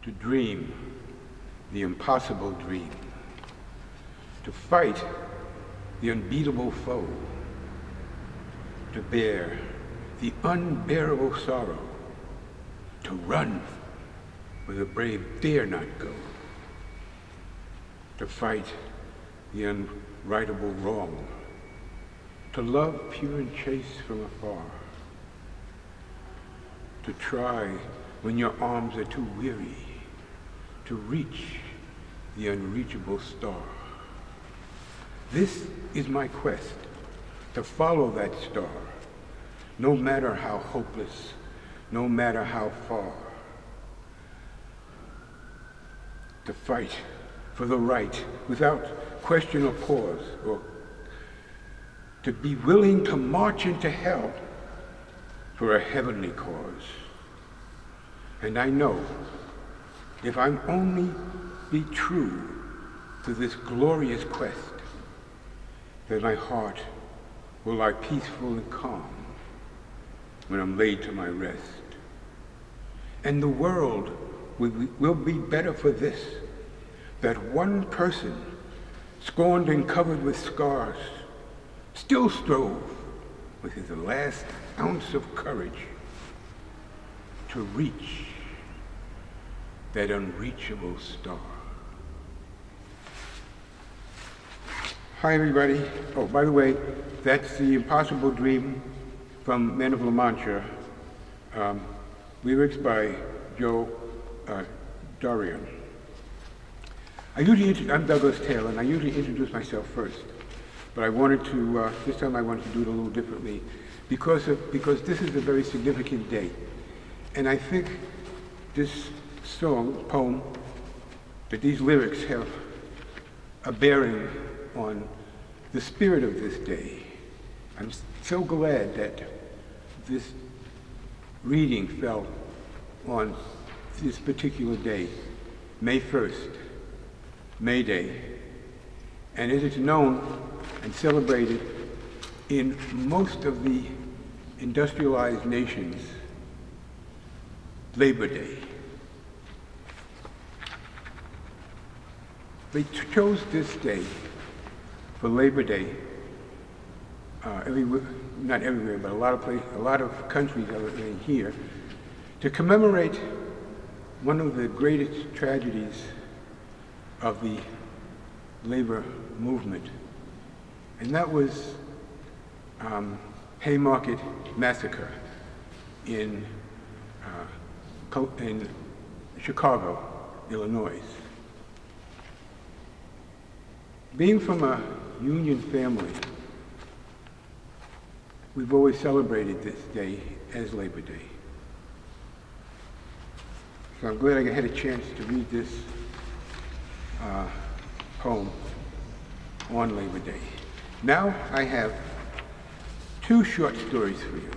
to dream the impossible dream, to fight the unbeatable foe, to bear the unbearable sorrow, to run where the brave dare not go, to fight the unrightable wrong, to love pure and chaste from afar, to try when your arms are too weary, to reach the unreachable star. This is my quest, to follow that star, no matter how hopeless, no matter how far. To fight for the right without question or pause, or to be willing to march into hell for a heavenly cause. And I know if I'm only be true to this glorious quest, that my heart will lie peaceful and calm when I'm laid to my rest. And the world will be better for this, that one person, scorned and covered with scars, still strove with his last ounce of courage to reach that unreachable star. Hi, everybody. Oh, by the way, that's The Impossible Dream from Men of La Mancha. Lyrics by Joe Dorian. I'm Douglas Taylor, and I usually introduce myself first. But I wanted to, this time I wanted to do it a little differently because this is a very significant day. And I think this poem, that these lyrics have a bearing on the spirit of this day. I'm so glad that this reading fell on this particular day, May 1st, May Day, and it is known and celebrated in most of the industrialized nations, Labor Day. They chose this day for Labor Day, not everywhere, but a lot of countries other than here, to commemorate one of the greatest tragedies of the labor movement, and that was Haymarket Massacre in Chicago, Illinois. Being from a union family, we've always celebrated this day as Labor Day. So I'm glad I had a chance to read this poem on Labor Day. Now I have two short stories for you.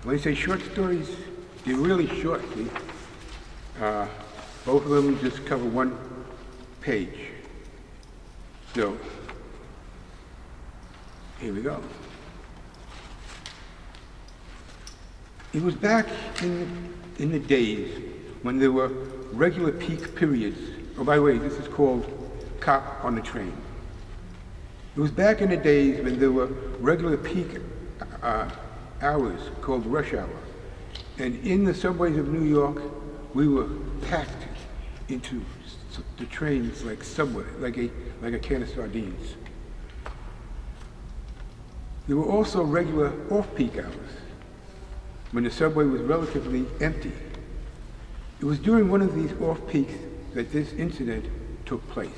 When I say short stories, they're really short. See? Both of them just cover one page. So, here we go. It was back in the days when there were regular peak periods. Oh, by the way, this is called Cop on the Train. It was back in the days when there were regular peak hours called rush hour. And in the subways of New York, we were packed into the trains like Subway, like a can of sardines. There were also regular off-peak hours when the subway was relatively empty. It was during one of these off-peaks that this incident took place.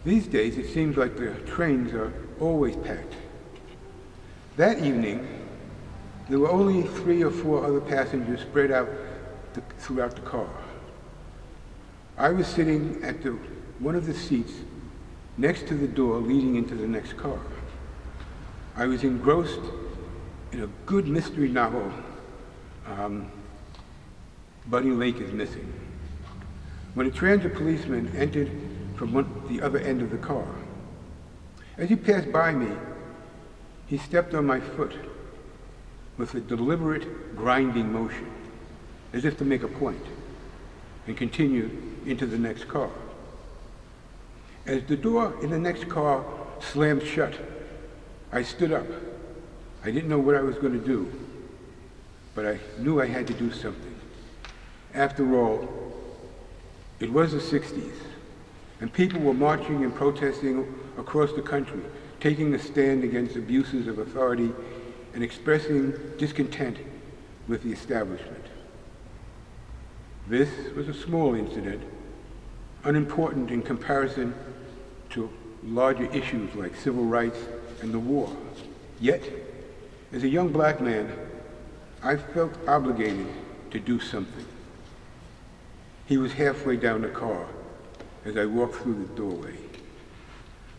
These days, it seems like the trains are always packed. That evening, there were only 3 or 4 other passengers spread out throughout the car. I was sitting at one of the seats next to the door leading into the next car. I was engrossed in a good mystery novel, Bunny Lake is Missing, when a transit policeman entered from the other end of the car. As he passed by me, he stepped on my foot with a deliberate grinding motion, as if to make a point, and continued into the next car. As the door in the next car slammed shut, I stood up. I didn't know what I was going to do, but I knew I had to do something. After all, it was the 60s, and people were marching and protesting across the country, taking a stand against abuses of authority and expressing discontent with the establishment. This was a small incident, unimportant in comparison to larger issues like civil rights and the war. Yet, as a young black man, I felt obligated to do something. He was halfway down the car as I walked through the doorway,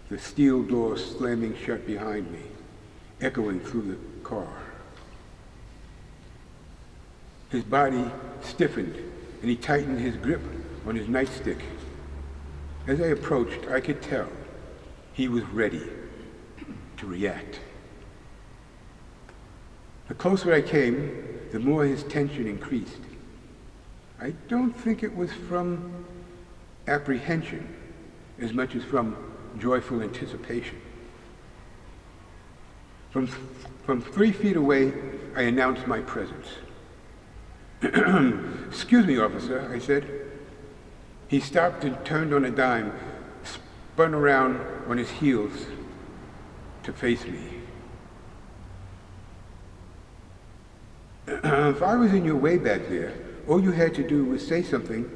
the steel door slamming shut behind me, echoing through the car. His body stiffened, and he tightened his grip on his nightstick. As I approached, I could tell he was ready to react. The closer I came, the more his tension increased. I don't think it was from apprehension as much as from joyful anticipation. From 3 feet away, I announced my presence. "Excuse me, officer," I said. He stopped and turned on a dime, spun around on his heels to face me. "If I was in your way back there, all you had to do was say something,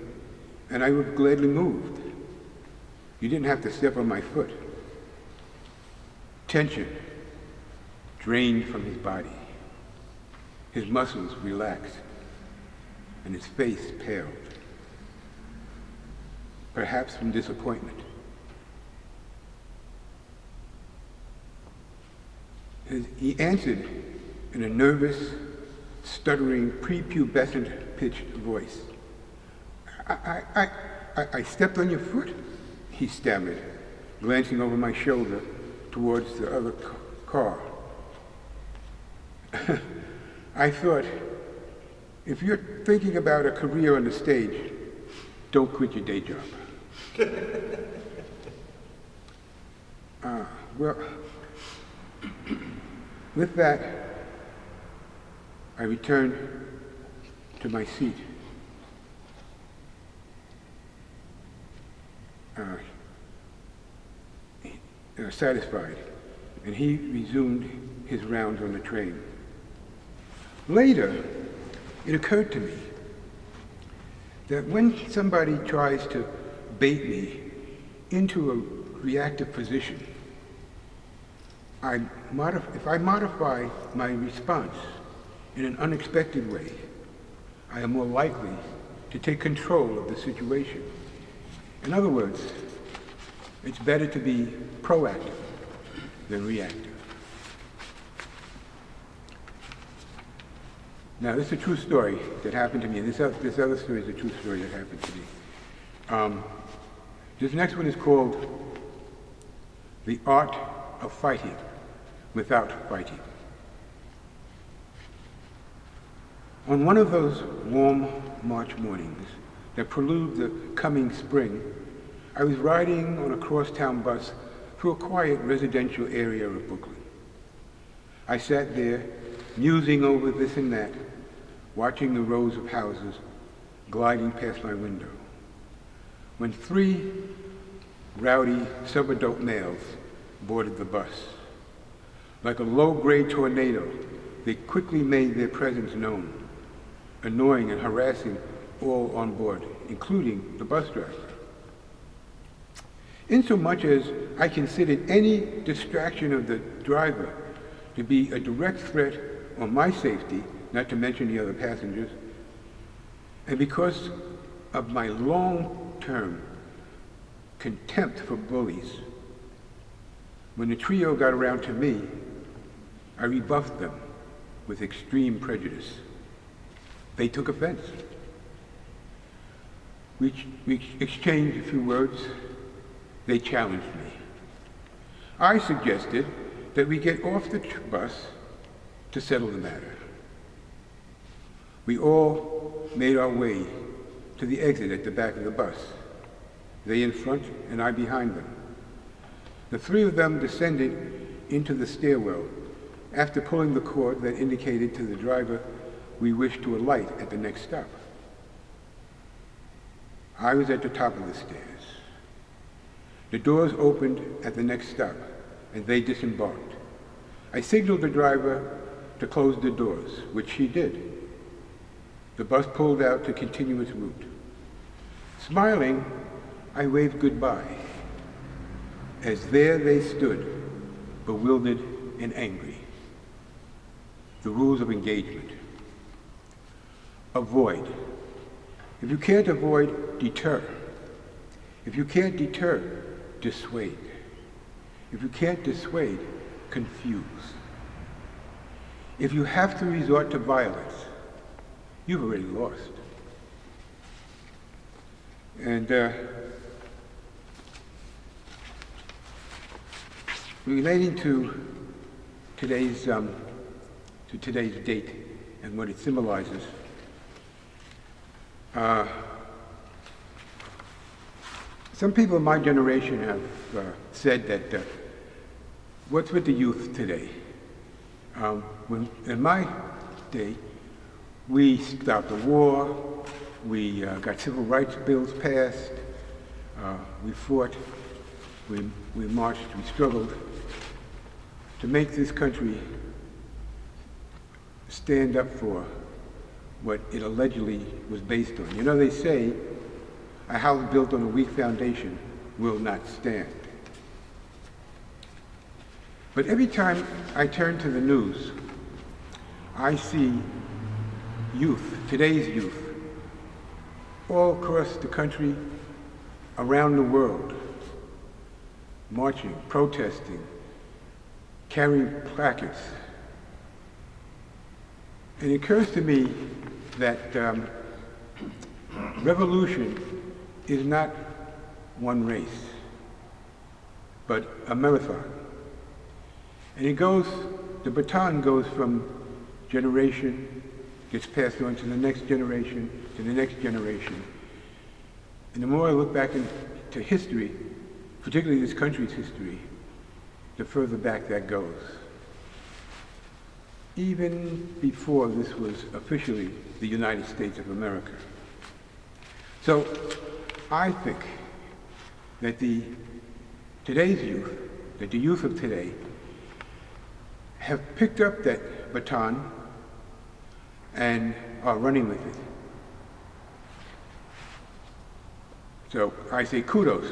and I would have gladly moved. You didn't have to step on my foot." Tension drained from his body. His muscles relaxed, and his face paled, perhaps from disappointment. He answered in a nervous, stuttering, prepubescent pitched voice. I stepped on your foot," he stammered, glancing over my shoulder towards the other car. I thought, if you're thinking about a career on the stage, don't quit your day job. Well, with that, I returned to my seat. Satisfied, and he resumed his rounds on the train. Later, it occurred to me that when somebody tries to bait me into a reactive position, if I modify my response in an unexpected way, I am more likely to take control of the situation. In other words, it's better to be proactive than reactive. Now, this is a true story that happened to me, and this other story is a true story that happened to me. This next one is called The Art of Fighting Without Fighting. On one of those warm March mornings that prelude the coming spring, I was riding on a crosstown bus through a quiet residential area of Brooklyn. I sat there, musing over this and that, watching the rows of houses gliding past my window, when 3 rowdy sub-adult males boarded the bus. Like a low-grade tornado, they quickly made their presence known, annoying and harassing all on board, including the bus driver. Insomuch as I considered any distraction of the driver to be a direct threat on my safety, not to mention the other passengers, and because of my long-term contempt for bullies, when the trio got around to me, I rebuffed them with extreme prejudice. They took offense. We exchanged a few words. They challenged me. I suggested that we get off the bus to settle the matter. We all made our way to the exit at the back of the bus, they in front and I behind them. The three of them descended into the stairwell after pulling the cord that indicated to the driver we wished to alight at the next stop. I was at the top of the stairs. The doors opened at the next stop, and they disembarked. I signaled the driver to close the doors, which she did. The bus pulled out to continue its route. Smiling, I waved goodbye, as there they stood, bewildered and angry. The rules of engagement. Avoid. If you can't avoid, deter. If you can't deter, dissuade. If you can't dissuade, confuse. If you have to resort to violence, you've already lost. And relating to today's date and what it symbolizes, some people in my generation have said that what's with the youth today? When in my day, we stopped the war, we got civil rights bills passed, we fought, we marched, we struggled to make this country stand up for what it allegedly was based on. You know, they say a house built on a weak foundation will not stand. But every time I turn to the news, I see youth, today's youth, all across the country, around the world, marching, protesting, carrying placards. And it occurs to me that revolution is not one race, but a marathon. And the baton goes from generation, gets passed on to the next generation, to the next generation. And the more I look back into history, particularly this country's history, the further back that goes. Even before this was officially the United States of America. So I think that today's youth, that the youth of today, have picked up that baton and are running with it. So I say kudos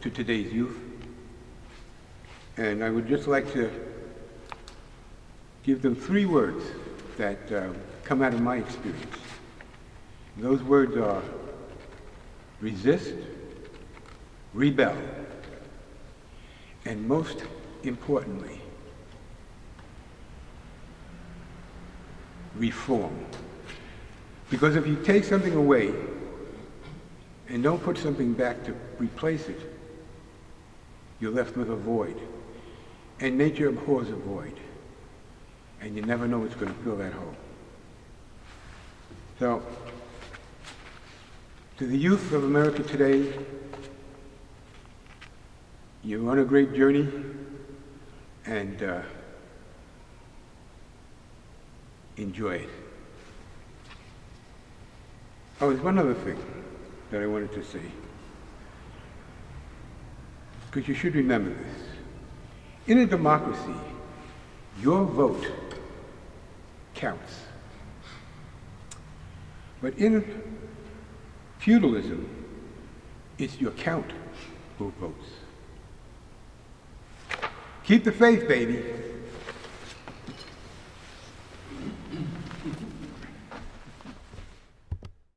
to today's youth, and I would just like to give them 3 words that come out of my experience. And those words are resist, rebel, and most importantly, reform. Because if you take something away and don't put something back to replace it, you're left with a void. And nature abhors a void. And you never know what's going to fill that hole. So, to the youth of America today, you're on a great journey, and enjoy it. Oh, there's one other thing that I wanted to say, because you should remember this. In a democracy, your vote counts. But in feudalism, it's your count who votes. Keep the faith, baby.